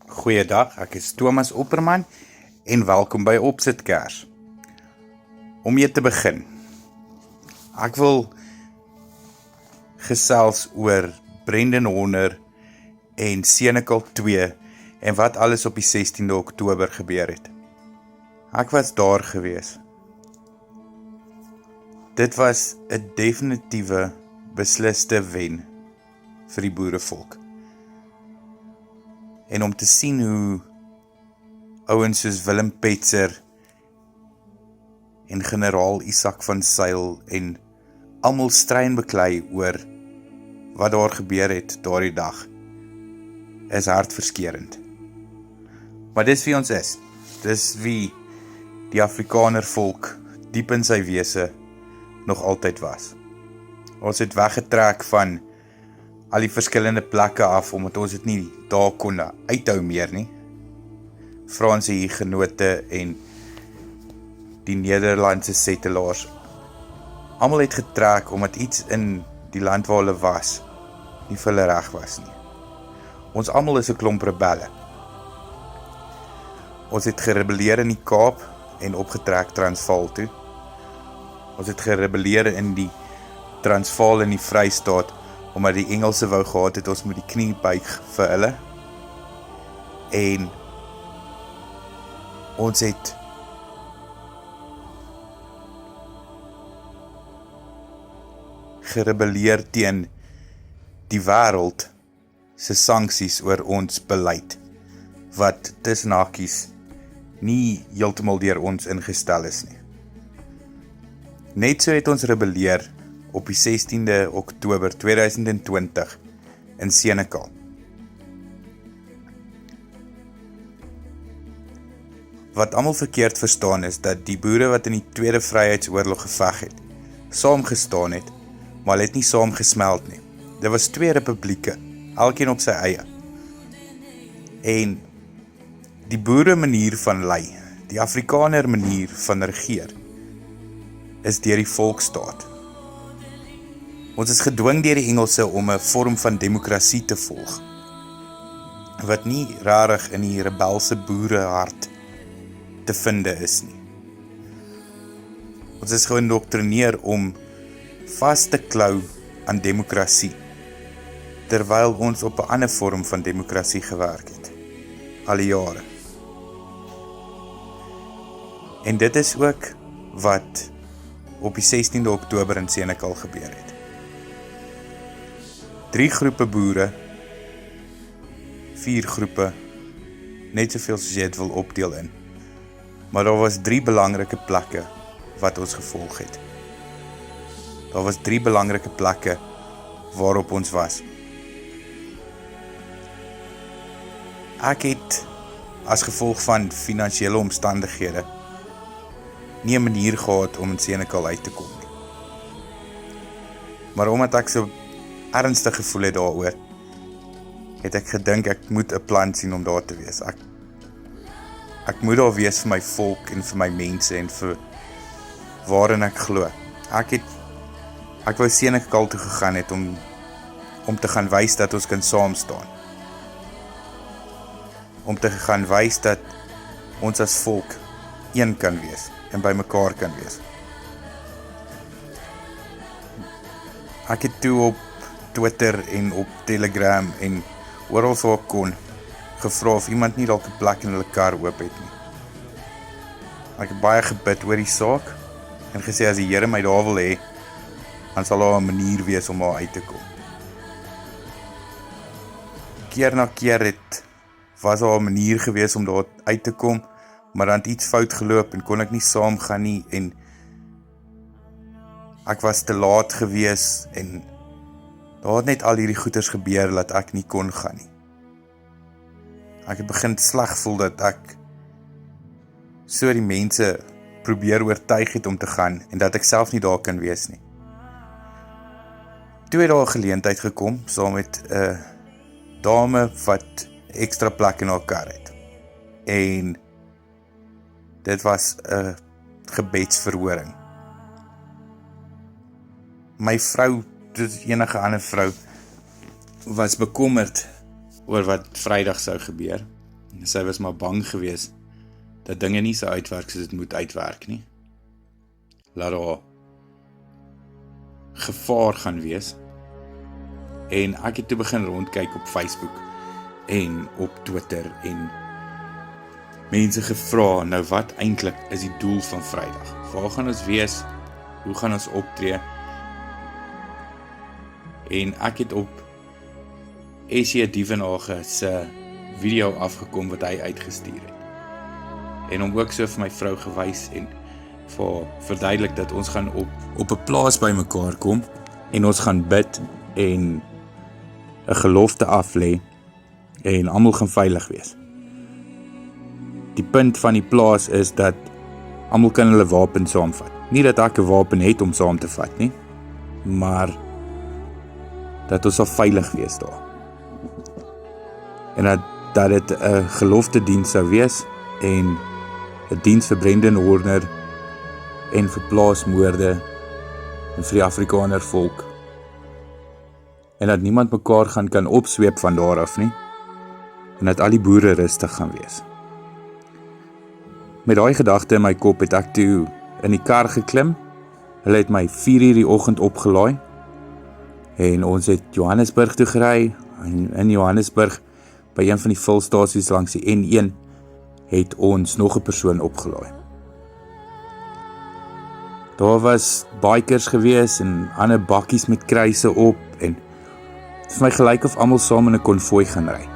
Goeiedag, ek is Thomas Opperman en welkom by Opsit Kers. Om mee te begin, ek wil gesels oor Brendan Horner en Senekal 2 en wat alles op die 16de Oktober gebeur het. Ek was daar gewees. Dit was 'n definitiewe besliste wen vir die boerevolk. En om te sien hoe ouens soos Willem Petzer en generaal Isak van Zyl en almal stry en beklei oor wat daar gebeur het daardie dag, is hartverskeurend. Maar dis wie ons is. Dis wie die Afrikaner volk diep in sy wese nog altyd was. Ons het weggetrek van al die verskillende plekke af, omdat ons het nie daar kon uithou meer nie. Franse hugenote en die Nederlandse setelaars, almal het getrek, omdat iets in die land waar hulle was, nie vir hulle reg was nie. Ons almal is 'n klomp rebelle. Ons het gerebelleer in die Kaap en opgetrek Transvaal toe. Ons het gerebelleer in die Transvaal en die Vrystaat, omdat die Engelse wou gehad het, ons moet die knie buig vir hulle. En ons het gerebelleer teen die wêreld se sanksies oor ons beleid, wat tussen hakies nie heeltemal deur ons ingestel is nie. Net so het ons rebelleer op die 16de Oktober 2020 in Senekal. Wat almal verkeerd verstaan is dat die boere wat in die Tweede Vryheidsoorlog geveg het, saam gestaan het, maar hulle het nie saam gesmeld nie. Dit was twee republieke, elkeen op sy eie. En die boere manier van lei, die Afrikaner manier van regeer, is deur die volksstaat. Ons is gedwing deur die Engelse om 'n vorm van demokrasie te volg, wat nie rarig in die rebelse boerehart te vind is nie. Ons is geïndoktrineer om vas te klou aan demokrasie, terwyl ons op 'n ander vorm van demokrasie gewerk het, al die jare. En dit is ook wat op die 16de Oktober in Senekal gebeur het. 3 groepe boere, 4 groepe, net soveel soos jy het wil opdeel in. Maar daar was 3 belangrike plekke wat ons gevolg het. Daar was 3 belangrike plekke waarop ons was. Ek het as gevolg van finansiële omstandighede nie 'n manier gehad om in Senekal uit te kom nie. Maar omdat ek so ernstig gevoel het daaroor, het ek gedink ek moet 'n plan sien om daar te wees. Ek moet daar wees vir my volk en vir my mense en vir waarin ek glo. Ek wou Senekal toe gegaan het om te gaan wys dat ons kan saam staan. Om te gaan wys dat ons as volk een kan wees en by mekaar kan wees. Ek het toe op Twitter en op Telegram en oral waar ek kon gevra of iemand nie dalk 'n plek in hulle kar oop het nie. Ek het baie gebid oor die saak en gesê as die Here my daar wil hê, dan sal daar 'n manier wees om daar uit te kom. Keer na keer was daar 'n manier gewees om daar uit te kom, maar dan het iets fout geloop en kon ek nie saam gaan nie en ek was te laat gewees en daar het net al hierdie goeters gebeur dat ek nie kon gaan nie. Ek het begin sleg voel dat ek so die mense probeer oortuig het om te gaan en dat ek self nie daar kan wees nie. Toe het daar 'n geleentheid gekom saam met 'n dame wat ekstra plek in haar kar het. En dit was 'n gebedsverhoring. My vrou, soos enige ander vrou, was bekommerd oor wat Vrydag sou gebeur. Sy was maar bang geweest dat dinge nie so uitwerk soos dit moet uitwerk nie. Laat daar gevaar gaan wees. En ek het toe begin rondkyk op Facebook en op Twitter en mense gevra, nou wat eintlik is die doel van Vrydag? Waar gaan ons wees? Hoe gaan ons optree? En ek het op S.J. Dievenage se video afgekom wat hy uitgestuur het. En hom ook so vir my vrou gewys en verduidelik dat ons gaan op 'n plaas by mekaar kom en ons gaan bid en 'n gelofte aflê en almal gaan veilig wees. Die punt van die plaas is dat almal kan hulle wapen saamvat. Nie dat ek 'n wapen het om saam te vat nie, maar dat ons sal veilig wees daar. En dat dit 'n gelofte diens sou wees en 'n diens vir Brendan Horner en vir plaasmoorde en vir die Afrikaner volk. En dat niemand mekaar kan opsweep van daar af nie. En dat al die boere rustig gaan wees. Met daai gedagte in my kop het ek toe in die kar geklim. Hulle het my 4:00 die oggend opgelaai. En ons het Johannesburg toe gery. En in Johannesburg, by een van die vulstasies langs die N1, het ons nog 'n persoon opgelaai. Daar was bikers gewees en ander bakkies met kruise op en het vir my gelyk of almal saam in 'n konvooi gaan ry.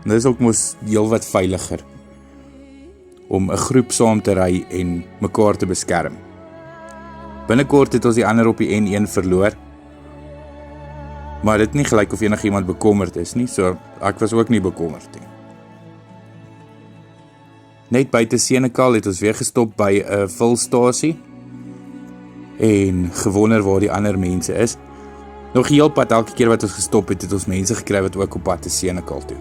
Dit is ook mos heel wat veiliger om 'n groep saam te ry en mekaar te beskerm. Binnekort het ons die ander op die N1 verloor, maar dit nie gelyk of enigiemand bekommerd is nie, so ek was ook nie bekommerd nie. Net buite Senekal het ons weer gestop by 'n vulstasie en gewonder waar die ander mense is. Nog heel pad elke keer wat ons gestop het ons mense gekry wat ook op pad te Senekal toe.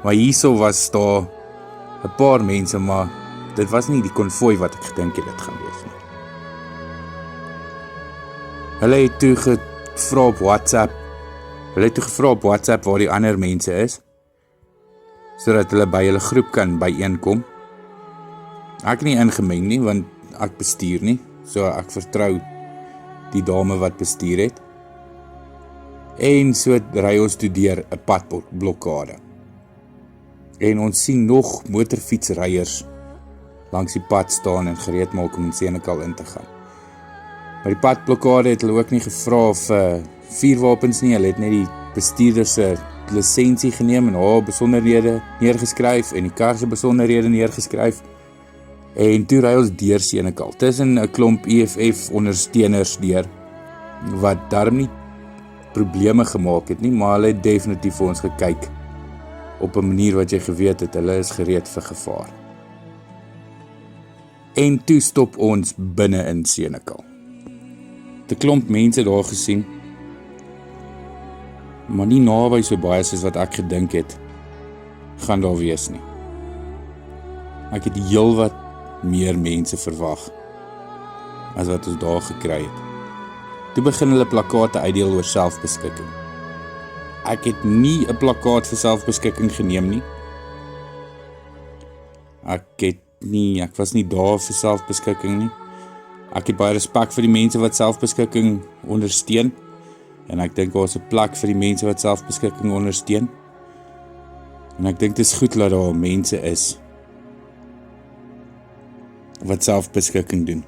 Maar hierso was daar 'n paar mense, maar dit was nie die konvooi wat ek gedink het dit gaan wees nie. Hulle het toe gevra op WhatsApp waar die ander mense is, sodat hulle by hulle groep kan byeenkom. Ek nie ingemeng nie, want ek bestuur nie, so ek vertrou die dame wat bestuur het. En so ry ons toe deur 'n padblokkade. En ons sien nog motorfietsryers langs die pad staan en gereed maak om in Senekal in te gaan. By die padblokkade het hulle ook nie gevra vir vuurwapens nie, hulle het net die bestuurder se lisensie geneem en haar besonderhede neergeskryf en die kar se besonderhede neergeskryf. En toe ry ons deur Senekal, tussen 'n klomp EFF ondersteuners deur, wat daarom nie probleme gemaak het nie, maar hulle het definitief vir ons gekyk, op 'n manier wat jy geweet het, hulle is gereed vir gevaar. En toe stop ons binne in Senekal. 'n klomp mense daar gesien, maar nie naby so baie soos wat ek gedink het, gaan daar wees nie. Ek het heelwat meer mense verwag, as wat ons daar gekry het. Toe begin hulle plakate uitdeel oor selfbeskikking. Ek het nie 'n plakkaat vir selfbeskikking geneem nie. Ek was nie daar vir selfbeskikking nie. Ek het baie respek vir die mense wat selfbeskikking ondersteun, en ek dink daar is 'n plek vir die mense wat selfbeskikking ondersteun. En ek dink dit is goed dat daar mense is wat selfbeskikking doen.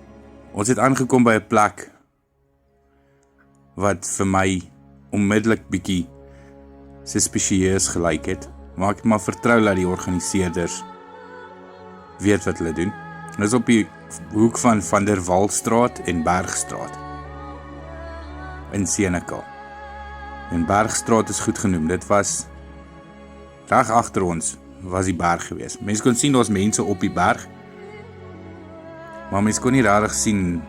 Ons het aangekom by 'n plek wat vir my onmiddellik bietjie suspicieus gelyk het, maar ek het maar vertrou dat die organiseerders weet wat hulle doen. Dit is op die hoek van der Waldstraat en Bergstraat in Senekal. En Bergstraat is goed genoem, dit was reg agter ons was die berg gewees. Mense kon sien daar's mense op die berg, maar mense kon nie regtig sien,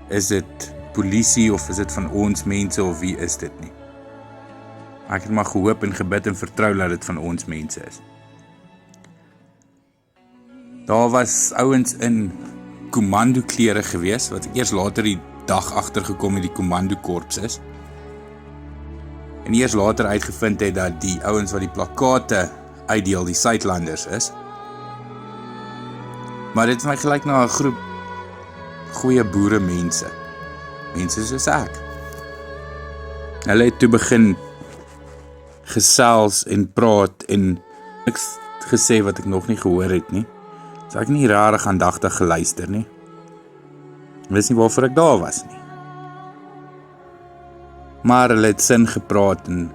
is dit polisie of is dit van ons mense of wie is dit nie. Ek het maar gehoop en gebid en vertrou dat dit van ons mense is. Daar was ouens in kommando klere gewees, wat ek eers later die dag agtergekom het die kommando korps is. en eers later uitgevind het dat die ouens wat die plakate uitdeel die Suidlanders is. Maar dit is my gelyk na 'n groep goeie boere mense soos ek. Hulle het toe begin gesels en praat en niks gesê wat ek nog nie gehoor het nie. So ek nie rarig aandagtig geluister nie. Ek weet nie waarvoor ek daar was nie. Maar hulle het sin gepraat en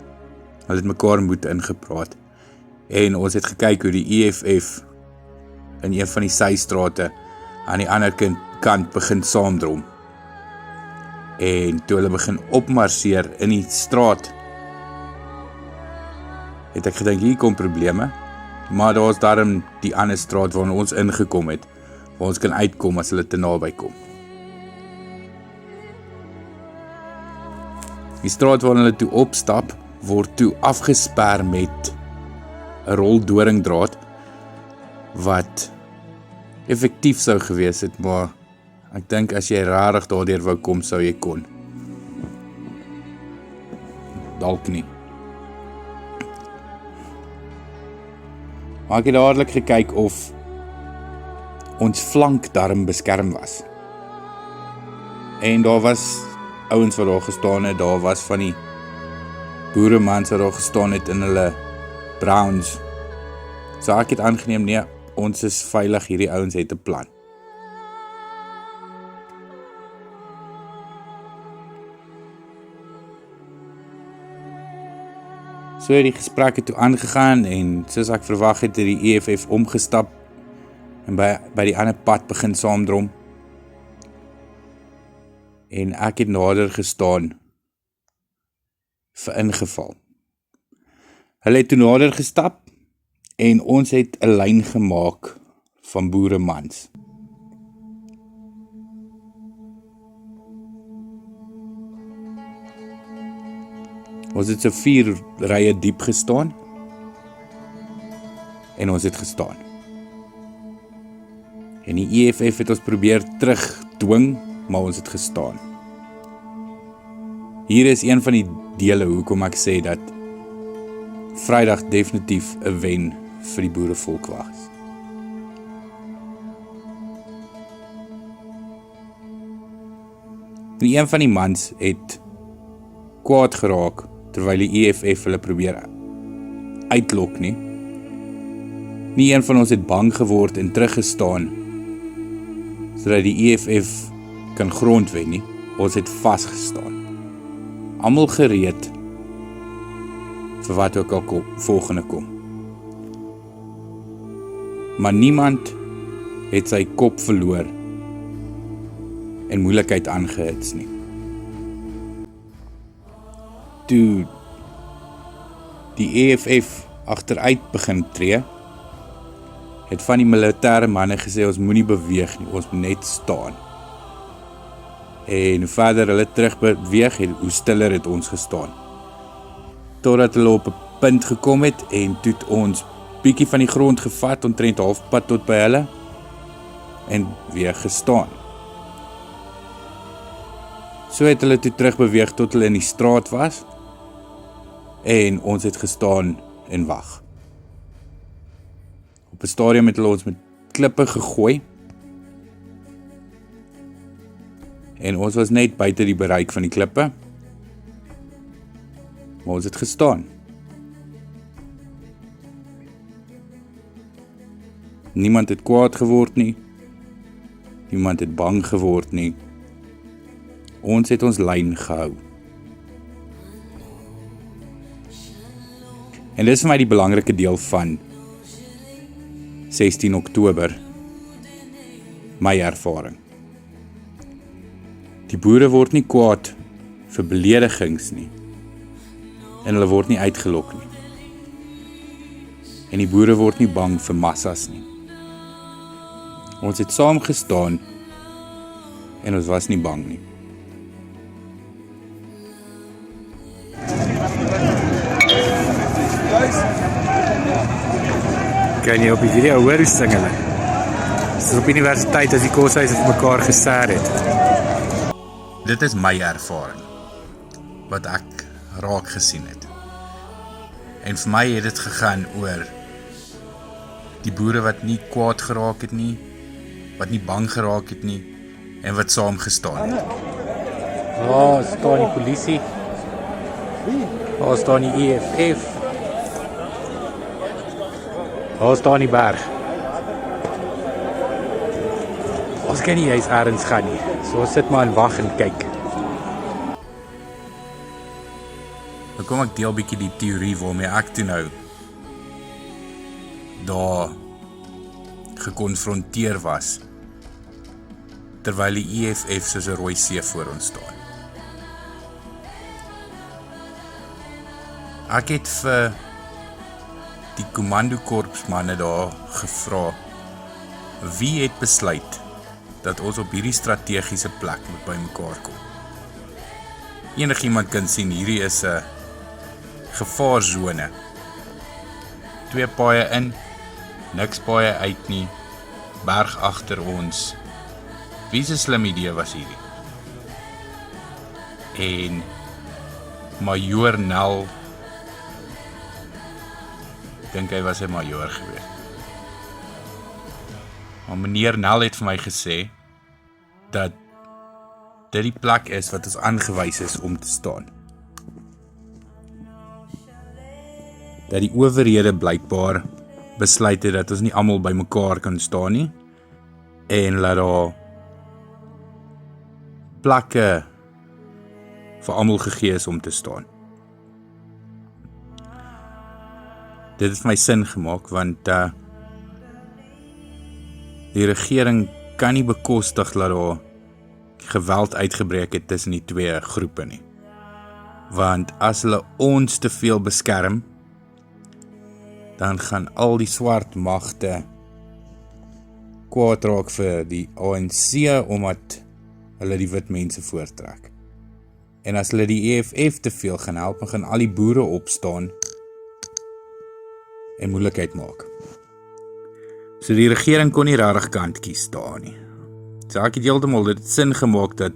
hulle het mekaar moed ingepraat. En ons het gekyk hoe die EFF in een van die systrate aan die ander kant begin saamdrom. En toe hulle begin opmarseer in die straat, het ek gedink, hier kom probleme, maar daar is daarom die ander straat waar ons ingekom het, waar ons kan uitkom as hulle te naby kom. Die straat waar hulle toe opstap, word toe afgesper met 'n rol doringdraad, wat effektief sou gewees het, maar ek dink as jy rarig daardeur wou kom, sou jy kon. Dalk nie. Maar ek het dadelik gekyk of ons flank darm beskerm was. En daar was ouens wat daar gestaan het, daar was van die boeremans wat daar gestaan het in hulle browns. So ek het aangeneem, nee, ons is veilig, hierdie ouens het 'n plan. So het die gesprekke toe aangegaan en soos ek verwag het die EFF omgestap en by die ander pad begin saamdrom. En ek het nader gestaan vir ingeval. Hulle het toe nader gestap en ons het 'n lyn gemaak van boeremans. Ons het so 4 rye diep gestaan en ons het gestaan. En die EFF het ons probeer terugdwing, maar ons het gestaan. Hier is een van die dele hoekom ek sê dat Vrydag definitief 'n wen vir die boerevolk was. En een van die mans het kwaad geraak terwyl die EFF hulle probeer uitlok nie. Nie een van ons het bang geword en teruggestaan sodat die EFF kan grond wen nie. Ons het vasgestaan. Almal gereed vir wat ook al volgende kom. Maar niemand het sy kop verloor en moeilikheid aangehits nie. Toe die EFF agteruit begin tree, het van die militêre manne gesê ons moenie beweeg nie, ons moet net staan. En hoe verder hulle terug beweeg het, hoe stiller het ons gestaan. Totdat hulle op 'n punt gekom het en toe het ons bietjie van die grond gevat, omtrent halfpad tot by hulle en weer gestaan. So het hulle toe terug beweeg tot hulle in die straat was en ons het gestaan en wag. Op 'n stadium het hulle ons met klippe gegooi en ons was net buite die bereik van die klippe, maar ons het gestaan. Niemand het kwaad geword nie, niemand het bang geword nie, ons het ons lyn gehou. En dit is vir my die belangrike deel van 16 Oktober, my ervaring. Die boere word nie kwaad vir beledigings nie, en hulle word nie uitgelok nie. En die boere word nie bang vir massas nie. Ons het saam gestaan, en ons was nie bang nie. Kan jy op die video hoor hoe sing hulle? Dit is op universiteit as die koshuis vir mekaar gesêr het. Dit is my ervaring, wat ek raak gesien het. En vir my het dit gegaan oor die boere wat nie kwaad geraak het nie, wat nie bang geraak het nie, en wat saam gestaan het. Daar staan die polisie. Daar staan die EFF. Daar staan die berg. Ons kan nie eens ergens gaan nie. So ons sit maar en wag en kyk. Nou kom ek deel bietjie die teorie waarmee ek toe nou daar gekonfronteer was, terwyl die EFF soos 'n rooi see voor ons staan. Ek het vir die kommandokorpsmanne daar gevra, wie het besluit dat ons op hierdie strategiese plek moet bymekaar kom? Enigiemand kan sien, hierdie is 'n gevaarzone. 2 paaie in, niks paaie uit nie, berg agter ons. Wie se slim idee was hierdie? En Majoor Nel, dink hy was 'n majoor gewees. Maar meneer Nel het vir my gesê dat dit die plek is wat ons aangewys is om te staan. Dat die owerhede blykbaar besluit het dat ons nie almal by mekaar kan staan nie, en laat daar plekke vir almal gegee is om te staan. Dit het my sin gemaak, want die regering kan nie bekostig dat daar geweld uitgebreek het tussen die 2 groepe nie. Want as hulle ons te veel beskerm, dan gaan al die swart magte kwaad raak vir die ANC, omdat hulle die wit mense voortrek. En as hulle die EFF te veel gaan help, dan gaan al die boere opstaan en moeilikheid maak. So die regering kon nie regtig kant kies daar nie. So ek het heeltemal dit sin gemaak dat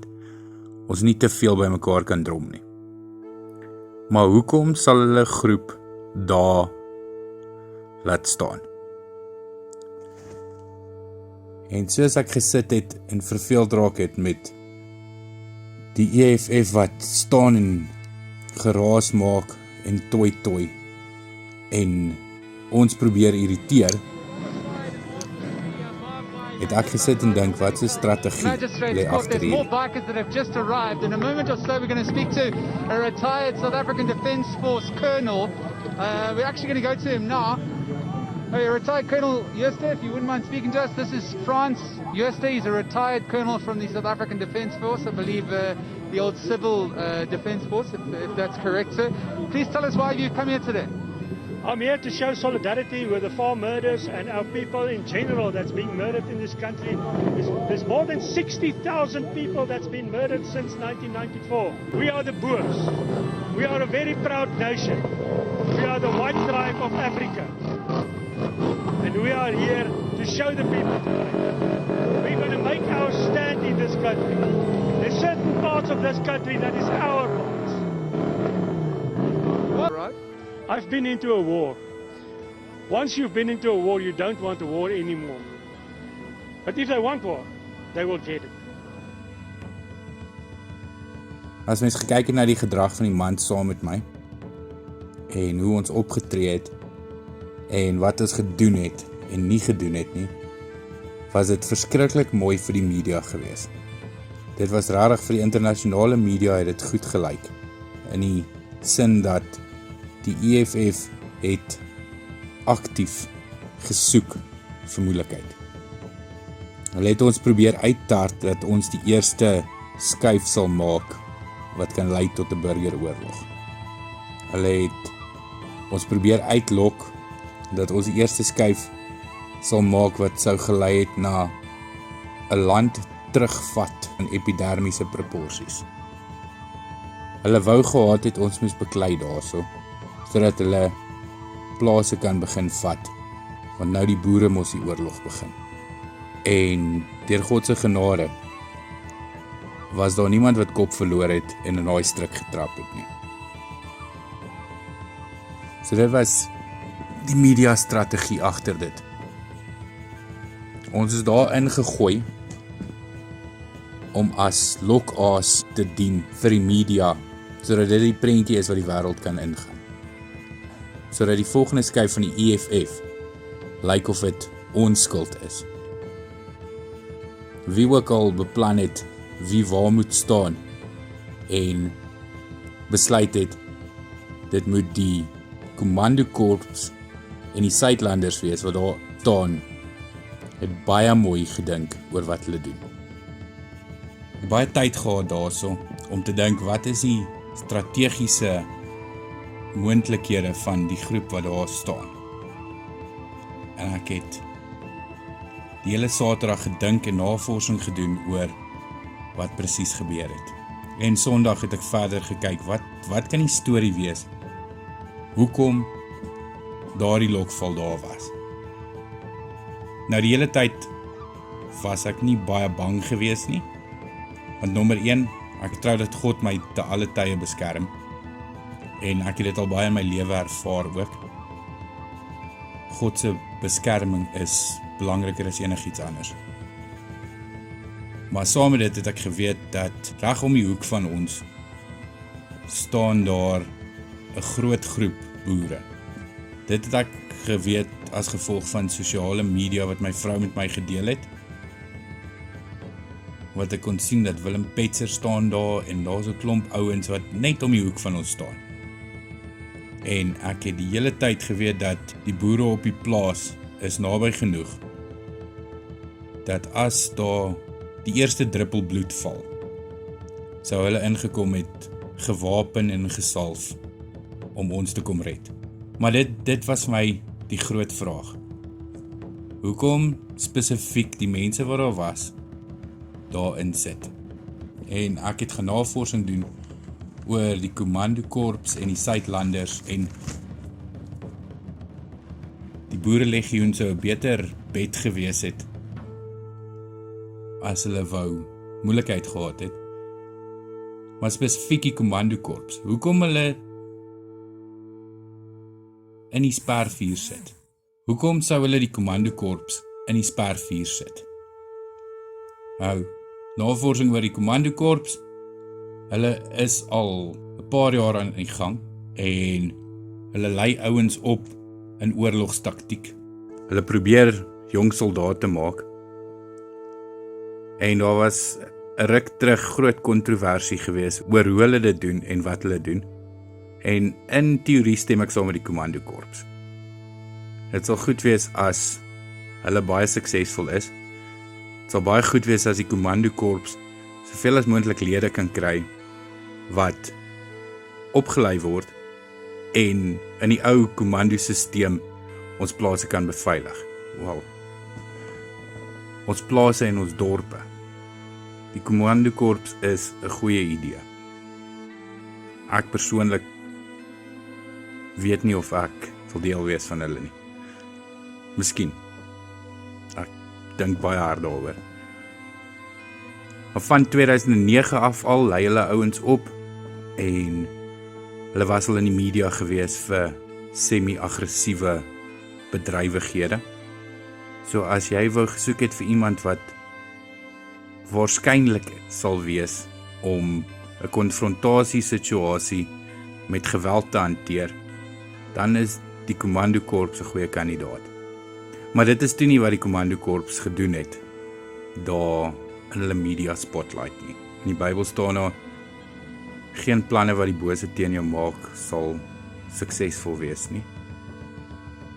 ons nie te veel by mekaar kan drom nie. Maar hoekom sal hulle groep daar laat staan? En soos ek gesit het en verveeld raak het met die EFF wat staan en geraas maak en toi en ons probeer irriteer, het ek gesit en dink, wat se strategie lê agter There's more bikers that have just arrived. In a moment or so, we're going to speak to a retired South African Defence Force colonel. We're actually going to go to him now. Hey, retired Colonel Jooste, if you wouldn't mind speaking to us, this is Frans Jooste. He's a retired colonel from the South African Defence Force, I believe the old Civil Defence Force, if that's correct, sir. Please tell us why you've come here today. I'm here to show solidarity with the farm murders and our people in general that's being murdered in this country. There's more than 60,000 people that's been murdered since 1994. We are the Boers. We are a very proud nation. We are the white tribe of Africa. And we are here to show the people tonight. We're going to make our stand in this country. There's certain parts of this country that is our parts. Right. I've been into a war. Once you've been into a war, you don't want a war anymore. But if they want war, they will get it. As mens gekyk het na die gedrag van die man saam met my, en hoe ons opgetree het, en wat ons gedoen het, en nie gedoen het nie, was dit verskriklik mooi vir die media gewees. Dit was rarig vir die internasionale media, het dit goed gelyk, in die sin dat die EFF het aktief gesoek vir moeilikheid. Hulle het ons probeer uittart dat ons die eerste skuif sal maak wat kan lei tot 'n burgeroorlog. Hulle het ons probeer uitlok dat ons die eerste skuif sal maak wat sou gelei het na 'n land terugvat in epidermiese proporsies. Hulle wou gehad het ons moes beklei daarso, sodat hulle plase kan begin vat, want nou die boere mos die oorlog begin. En deur God se genade was daar niemand wat kop verloor het en in daai struik getrap het nie. So dit was die media strategie agter dit. Ons is daar ingegooi om as lokaas te dien vir die media, sodat dit die prentjie is wat die wêreld kan ingaan. Sodat die volgende skuif van die EFF lyk of dit ons skuld is. Wie ook al beplan het wie waar moet staan en besluit het, dit moet die kommandokorps en die Suidlanders wees wat daar staan, het baie mooi gedink oor wat hulle doen. Baie tyd gehad daarso om te dink wat is die strategiese moontlikhede van die groep wat daar staan. En ek het die hele Saterdag gedink en navorsing gedoen oor wat presies gebeur het. En Sondag het ek verder gekyk, wat kan die storie wees? Hoekom daardie lokval daar was? Nou die hele tyd was ek nie baie bang gewees nie, want nommer 1, ek vertrou dat God my te alle tye beskerm, en ek het dit al baie in my lewe ervaar ook. God se beskerming is belangriker as enigiets anders. Maar saam met dit het ek geweet dat reg om die hoek van ons staan daar 'n groot groep boere. Dit het ek geweet as gevolg van sosiale media wat my vrou met my gedeel het. Wat ek kon sien dat Willem Petzer staan daar en daar's 'n klomp ouens wat net om die hoek van ons staan. En ek het die hele tyd geweet dat die boere op die plaas is naby genoeg dat as daar die eerste druppel bloed val, sou hulle ingekom het gewapen en gesalf om ons te kom red. Maar dit was my die groot vraag. Hoekom spesifiek die mense wat daar was, daarin sit? En ek het navorsing doen oor die kommandokorps en die Suidlanders en die boerelegioen sou 'n beter bed gewees het as hulle wou moeilikheid gehad het. Maar spesifiek die kommandokorps, hoekom hulle in die spervuur sit? Hoekom sou hulle die kommandokorps in die spervuur sit? Nou, navorsing oor die kommandokorps, hulle is al 'n paar jaar aan die gang en hulle lei ouens op in oorlogstaktiek. Hulle probeer jong soldate maak. En daar was 'n ruk terug groot kontroversie gewees oor hoe hulle dit doen en wat hulle doen. En in teorie stem ek saam met die kommandokorps. Dit sal goed wees as hulle baie suksesvol is. Dit sal baie goed wees as die kommandokorps soveel as moontlik lede kan kry wat opgelei word en in die ou kommandosisteem ons plase kan beveilig. Wow. Ons plase en ons dorpe. Die kommandokorps is 'n goeie idee. Ek persoonlik weet nie of ek sal deel wees van hulle nie. Miskien. Ek dink baie hard daaroor. Maar van 2009 af al lei hulle ouens op en hulle was al in die media gewees vir semi-aggressiewe bedrywighede. So as jy wou gesoek het vir iemand wat waarskynlik sal wees om 'n konfrontasie situasie met geweld te hanteer, dan is die kommandokorps 'n goeie kandidaat. Maar dit is toe nie wat die kommandokorps gedoen het daar in hulle media spotlight nie. In die Bybel staan daar geen planne wat die bose teen jou maak sal suksesvol wees nie.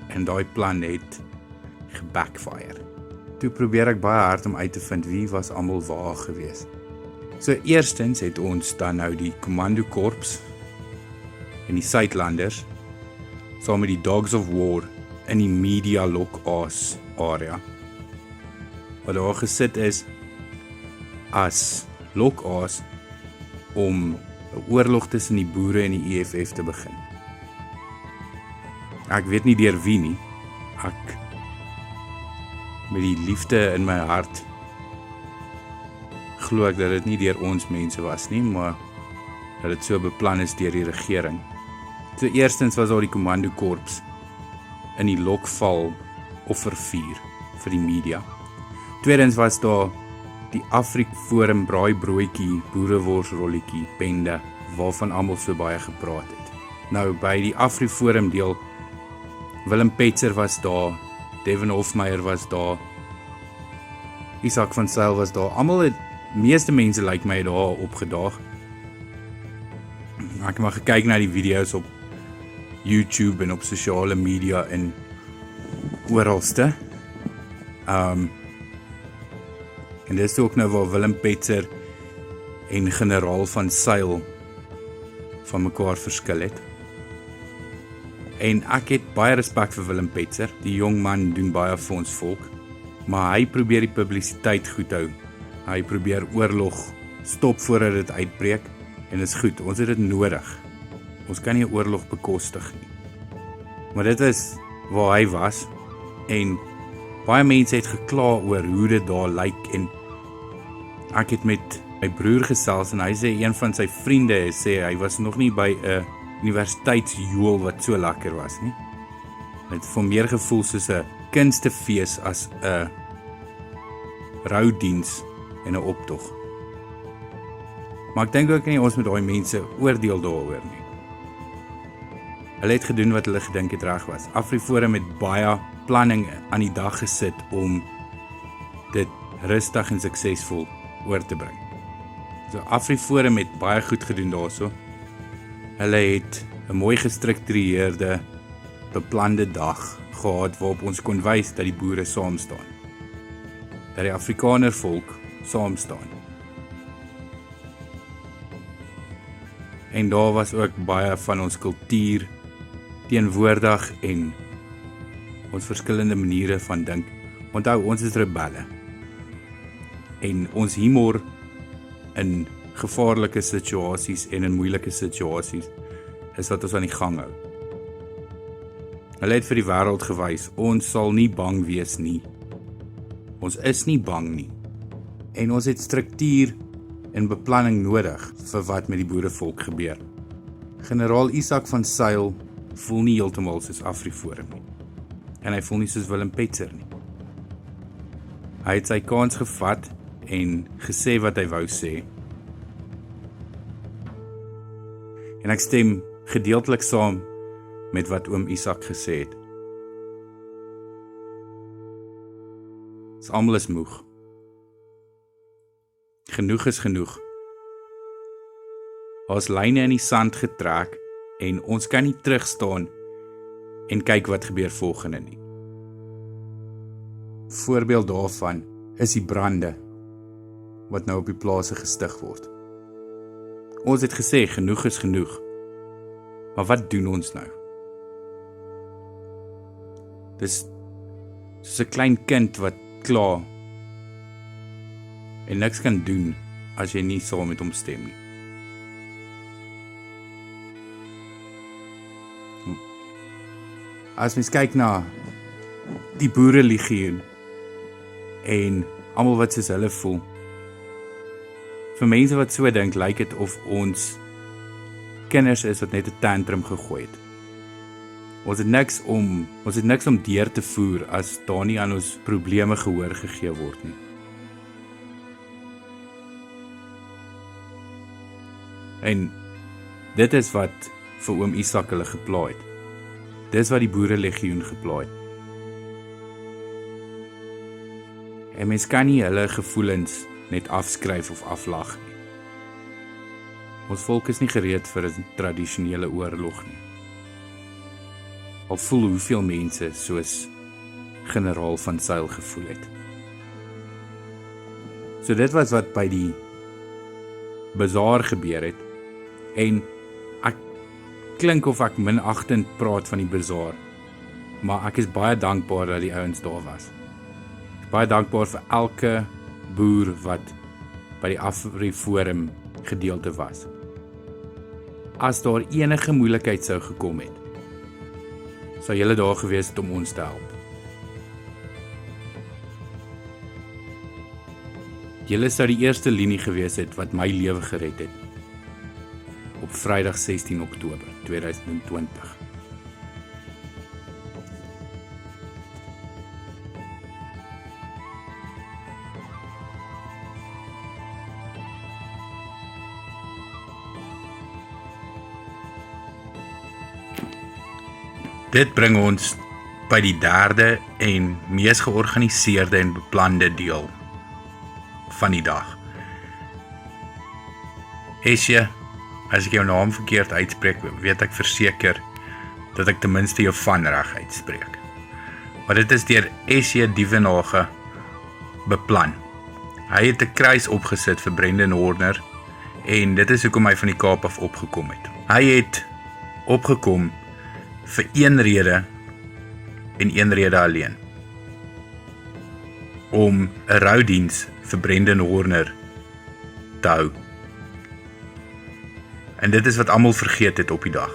En daai plan het gebackfire. Toe probeer ek baie hard om uit te vind wie was almal waar gewees. So eerstens het ons dan nou die kommandokorps en die Suidlanders saam met die Dogs of War in die media lokaas area. Wat daar gesit is as lokaas om 'n oorlog tussen die boere en die EFF te begin. Ek weet nie deur wie nie. Ek met die liefde in my hart glo ek dat dit nie deur ons mense was nie, maar dat dit so beplan is deur die regering. So eerstens was daar die kommandokorps in die Lokval offervuur vir die media. Tweedens was daar die AfriForum braaibroodjie, boereworsrolletjie, bende, waarvan almal so baie gepraat het. Nou, by die AfriForum deel, Willem Petzer was daar, Devin Hofmeyer was daar, Isak van Zyl was daar, meeste mense lyk my daar opgedaag. Ek het maar gekyk na die video's op YouTube en op sosiale media en oralste. En dis ook nou waar Willem Petzer en generaal van Zyl van mekaar verskil het. En ek het baie respek vir Willem Petzer. Die jong man doen baie vir ons volk, maar hy probeer die publisiteit goed hou. Hy probeer oorlog stop voordat dit uitbreek en dit is goed, ons het dit nodig. Ons kan nie 'n oorlog bekostig nie. Maar dit is waar hy was en baie mense het gekla oor hoe dit daar lyk en ek het met my broer gesels en hy sê een van sy vriende sê hy was nog nie by 'n universiteitsjool wat so lekker was nie. Het vir meer gevoel soos 'n kunstefees as 'n roudiens en 'n optog. Maar ek dink ook nie ons met daai mense oordeel daaroor nie. Hulle het gedoen wat hulle gedink het reg was. AfriForum het baie planning aan die dag gesit om dit rustig en suksesvol oor te bring. So AfriForum het baie goed gedoen daarso. Hulle het 'n mooi gestruktureerde, beplande dag gehad waarop ons kon wys dat die boere saam staan. Dat die Afrikaner volk saam staan. En daar was ook baie van ons kultuur teenwoordig en ons verskillende maniere van dink. Onthou, ons is rebelle. En ons humor in gevaarlike situasies en in moeilike situasies is wat ons aan die gang hou. Hulle het vir die wêreld gewys, ons sal nie bang wees nie. Ons is nie bang nie. En ons het struktuur en beplanning nodig vir wat met die boerevolk gebeur. Generaal Isak van Zyl voel nie heeltemal soos AfriForum nie. En hy voel nie soos Willem Petzer nie. Hy het sy kans gevat en gesê wat hy wou sê. En ek stem gedeeltelik saam met wat oom Isak gesê het. Ons almal is moeg. Genoeg is genoeg. Ons lyne in die sand getrek en ons kan nie terugstaan en kyk wat gebeur volgende nie. Voorbeeld daarvan is die brande wat nou op die plase gestig word. Ons het gesê genoeg is genoeg. Maar wat doen ons nou? Dis soos 'n klein kind wat kla en niks kan doen as jy nie saam met hom stem nie. As mens kyk na die boerelegioen en almal wat soos hulle voel, vir mense wat so dink, lyk dit of ons kinders is wat net 'n tantrum gegooi het. Ons het niks om deur te voer as daar nie aan ons probleme gehoor gegee word nie. En dit is wat vir oom Isak hulle geplaai het. Dis wat die boerelegioen geplaai het. En mens kan nie hulle gevoelens net afskryf of aflag nie. Ons volk is nie gereed vir 'n tradisionele oorlog nie. Al voel hoeveel mense soos generaal van Zyl gevoel het. So dit was wat by die bazaar gebeur het. En ek klink of ek minachtend praat van die bazaar, maar ek is baie dankbaar dat die ouens daar was. Ek is baie dankbaar vir elke boer wat by die AfriForum gedeelte was. As daar enige moeilikheid sou gekom het, sou julle daar gewees het om ons te help. Julle sou die eerste linie gewees het wat my lewe gered het. op Vrydag 16 Oktober 2020. Dit bring ons by die derde en mees georganiseerde en beplande deel van die dag. Esje, as ek jou naam verkeerd uitspreek, weet ek verseker dat ek ten minste jou van reg uitspreek. Maar dit is deur Esje Dievenage beplan. Hy het 'n kruis opgesit vir Brendan Horner en dit is hoekom hy van die Kaap af opgekom het. Hy het opgekom vir een rede en een rede alleen. Om 'n roudiens vir Brendan Horner te hou. En dit is wat almal vergeet het op die dag.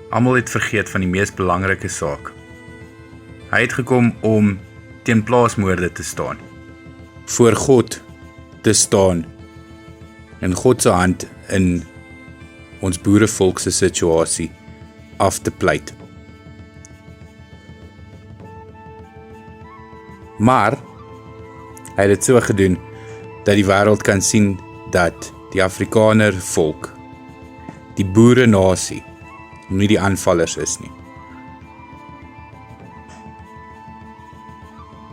Almal het vergeet van die mees belangrike saak. Hy het gekom om teen plaasmoorde te staan. Voor God te staan. En God se hand in ons boerevolk se situasie af te pleit. Maar hy het dit so gedoen dat die wêreld kan sien dat die Afrikaner volk, die boere nasie, nie die aanvallers is nie.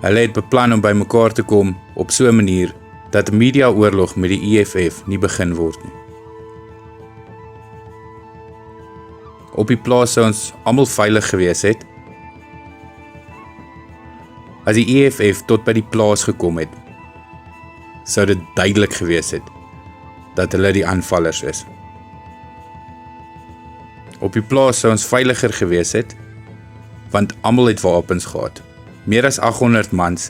Hulle het beplan om bymekaar te kom op so 'n manier dat 'n media-oorlog met die EFF nie begin word nie. Op die plaas sou ons almal veilig gewees het. As die EFF tot by die plaas gekom het, sou dit duidelik gewees het dat hulle die aanvallers is. Op die plaas sou ons veiliger gewees het, want almal het wapens gehad. Meer as 800 mans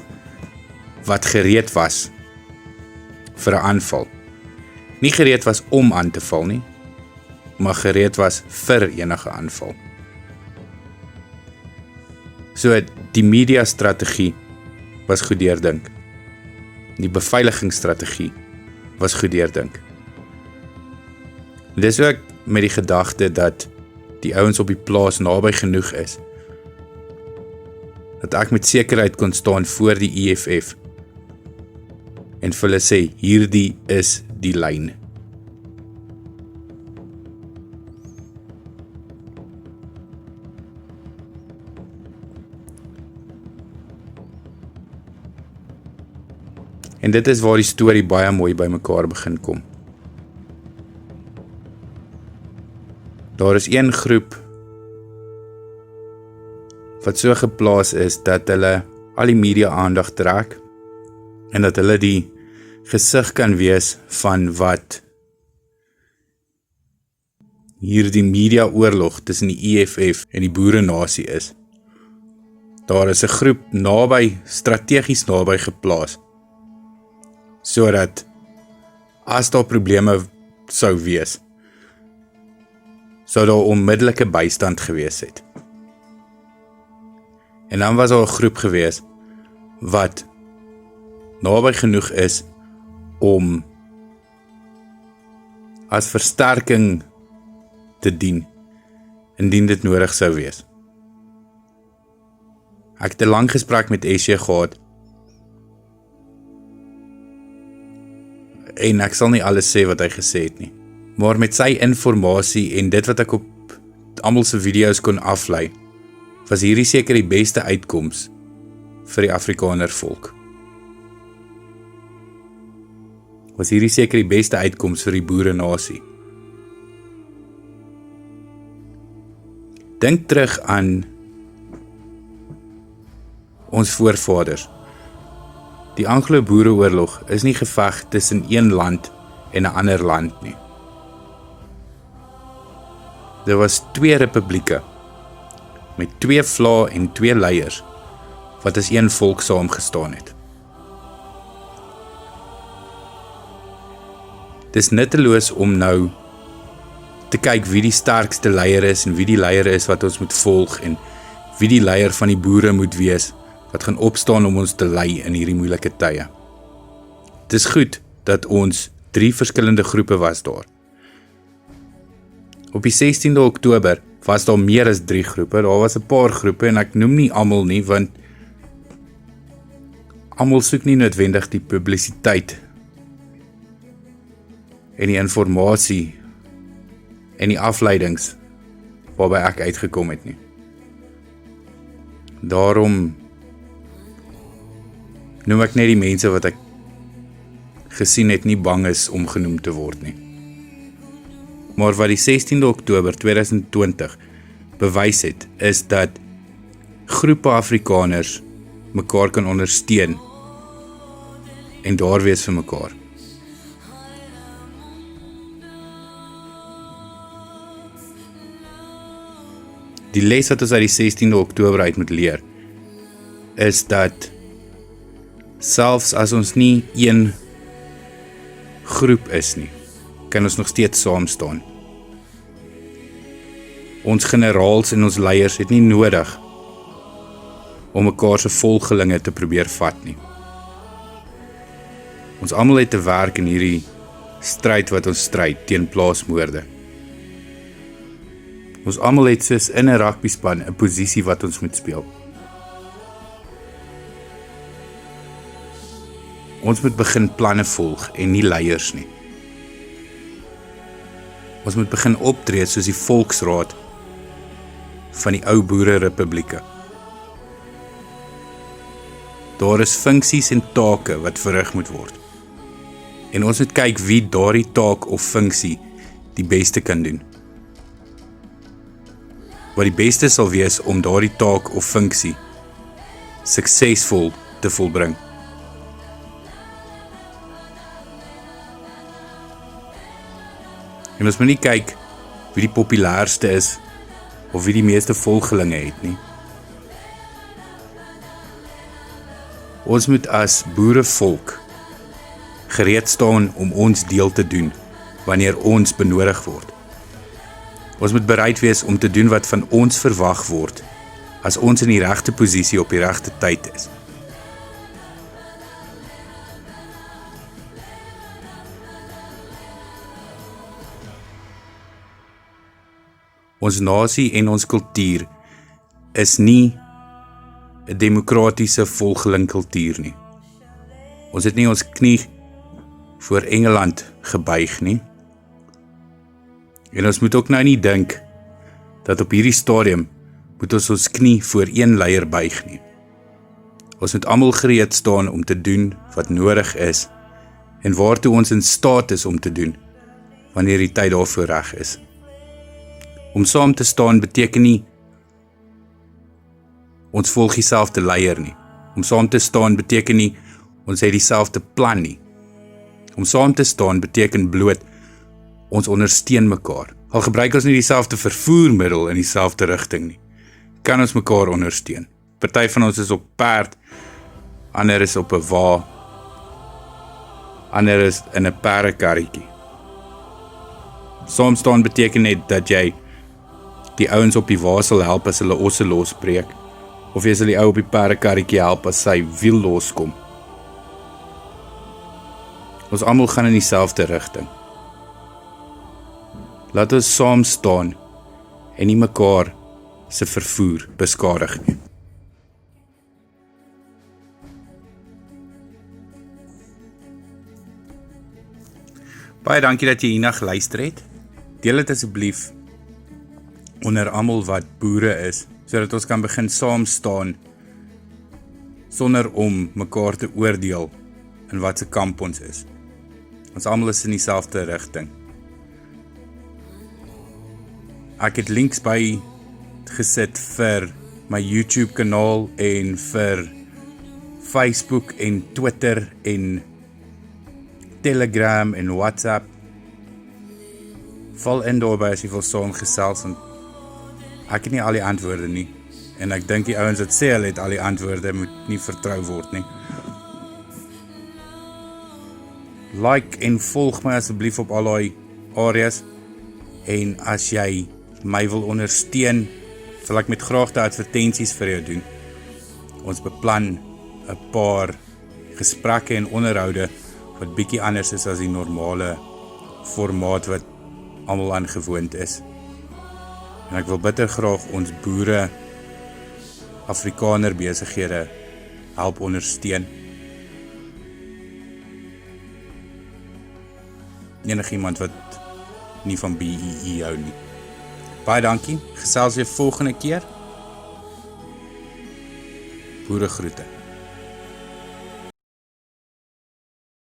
wat gereed was vir 'n aanval. Nie gereed was om aan te val nie, maar gereed was vir enige aanval. So die media-strategie was goed deurdink. Die beveiligingsstrategie was goed deurdink. Dis ook met die gedagte dat die ouens op die plaas naby genoeg is, dat ek met sekerheid kon staan voor die EFF en vir hulle sê, hierdie is die lyn. En dit is waar die storie baie mooi by mekaar begin kom. Daar is een groep wat so geplaas is dat hulle al die media aandag trek en dat hulle die gesig kan wees van wat hierdie media oorlog tussen die EFF en die boerenasie is. Daar is 'n groep strategies naby geplaas, sodat as daar probleme sou wees, sou daar onmiddellike bystand gewees het. En dan was daar 'n groep gewees wat naby genoeg is om as versterking te dien, indien dit nodig sou wees. Ek het 'n lang gesprek met Esje gehad, en ek sal nie alles sê wat hy gesê het nie, maar met sy informasie en dit wat ek op almal se video's kon aflei, was hierdie seker die beste uitkoms vir die Afrikaner volk. Was hierdie seker die beste uitkoms vir die boerenasie. Dink terug aan ons voorvaders. Die Anglo-Boereoorlog is nie geveg tussen een land en 'n ander land nie. Daar was 2 republieke met 2 vlae en 2 leiers wat as een volk saamgestaan het. Dis nutteloos om nou te kyk wie die sterkste leier is en wie die leier is wat ons moet volg en wie die leier van die boere moet wees wat gaan opstaan om ons te lei in hierdie moeilike tye. Dit is goed dat ons 3 verskillende groepe was daar. Op die 16de Oktober was daar meer as 3 groepe, daar was 'n paar groepe en ek noem nie almal nie, want almal soek nie noodwendig die publisiteit en die informasie en die afleidings waarby ek uitgekom het nie. Daarom noem ek net die mense wat ek gesien het nie bang is om genoem te word nie. Maar wat die 16de Oktober 2020 bewys het, is dat groepe Afrikaners mekaar kan ondersteun en daar wees vir mekaar. Die les wat ons uit die 16de Oktober uit moet leer, is dat selfs as ons nie een groep is nie, kan ons nog steeds saam staan. Ons generaals en ons leiers het nie nodig om mekaar se volgelinge te probeer vat nie. Ons almal het te werk in hierdie stryd wat ons stryd teen plaasmoorde. Ons almal het soos in 'n rugbyspan 'n posisie wat ons moet speel. Ons moet begin planne volg en nie leiers nie. Ons moet begin optree soos die volksraad van die ou boererepublieke. Daar is funksies en take wat verrig moet word. En ons moet kyk wie daardie taak of funksie die beste kan doen. Wat die beste sal wees om daardie taak of funksie suksesvol te volbring. En ons moet nie kyk wie die populairste is of wie die meeste volgelinge het nie. Ons moet as boerevolk gereed staan om ons deel te doen wanneer ons benodig word. Ons moet bereid wees om te doen wat van ons verwag word as ons in die regte posisie op die regte tyd is. Ons nasie en ons kultuur is nie 'n demokratiese volgelingkultuur nie. Ons het nie ons knie voor Engeland gebuig nie. En ons moet ook nou nie dink dat op hierdie stadium moet ons knie voor een leier buig nie. Ons moet almal gereed staan om te doen wat nodig is en waartoe ons in staat is om te doen wanneer die tyd daarvoor reg is. Om saam te staan beteken nie ons volg dieselfde leier nie. Om saam te staan beteken nie ons het dieselfde plan nie. Om saam te staan beteken bloot ons ondersteun mekaar. Al gebruik ons nie dieselfde vervoermiddel in dieselfde rigting nie, kan ons mekaar ondersteun. Party van ons is op perd, ander is op 'n wa, ander is in 'n perdekarretjie. Saam staan beteken net dat jy die ouens op die wa sal help as hulle osse losbreek, of jy sal die ou op die perdekarretjie help as sy wiel loskom. Ons almal gaan in dieselfde rigting. Laat ons saam staan en nie mekaar se vervoer beskadig nie. Baie dankie dat jy hierna geluister het. Deel dit asseblief onder almal wat boere is, sodat ons kan begin saam staan sonder om mekaar te oordeel in wat se kamp ons is. Ons almal is in dieselfde rigting. Ek het links by gesit vir my YouTube kanaal en vir Facebook en Twitter en Telegram en WhatsApp. Val in daarby as jy wil saamgesels, want ek het nie al die antwoorde nie. En ek dink die ouens wat sê hulle het al die antwoorde moet nie vertrou word nie. Like en volg my asseblief op al die areas. En as jy my wil ondersteun, sal ek met graagte advertensies vir jou doen. Ons beplan 'n paar gesprekke en onderhoude wat bietjie anders is as die normale formaat wat almal aan gewoond is. En ek wil bitter graag ons boere, Afrikaner besighede help ondersteun. Enigiemand wat nie van BEE hou nie. Baie dankie, gesels weer volgende keer. Boere groete.